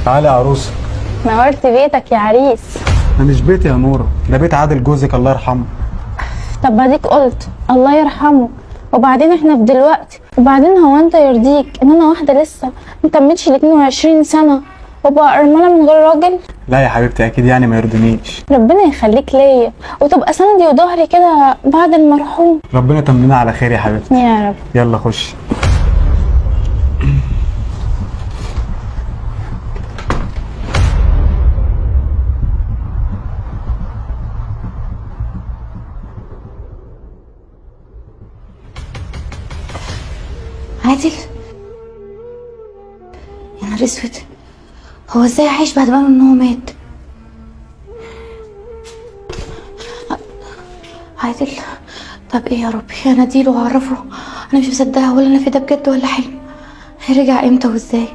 تعالي يا عروسه. نورت بيتك يا عريس. ده مش بيتي يا نوره، ده بيت عادل جوزك الله يرحمه. طب اديك قلت الله يرحمه، وبعدين احنا في دلوقتي، وبعدين هو انت يرضيك ان انا واحده لسه متمتش ال 22 سنه وابقى ارمله من غير راجل؟ لا يا حبيبتي اكيد يعني ما يرضنيش. ربنا يخليك ليا وتبقى سندي وظهري كده بعد المرحوم. ربنا يطمننا على خير يا حبيبتي. يا رب. يلا خش. عادل، يا نهار اسود، هو ازاي عايش بعد ما قالوا ان هو مات؟ عادل، طب ايه يا ربي، انا اديله واعرفه انا مش مصدقه ولا انا في ده بجد ولا حلم. هيرجع امتى وازاي؟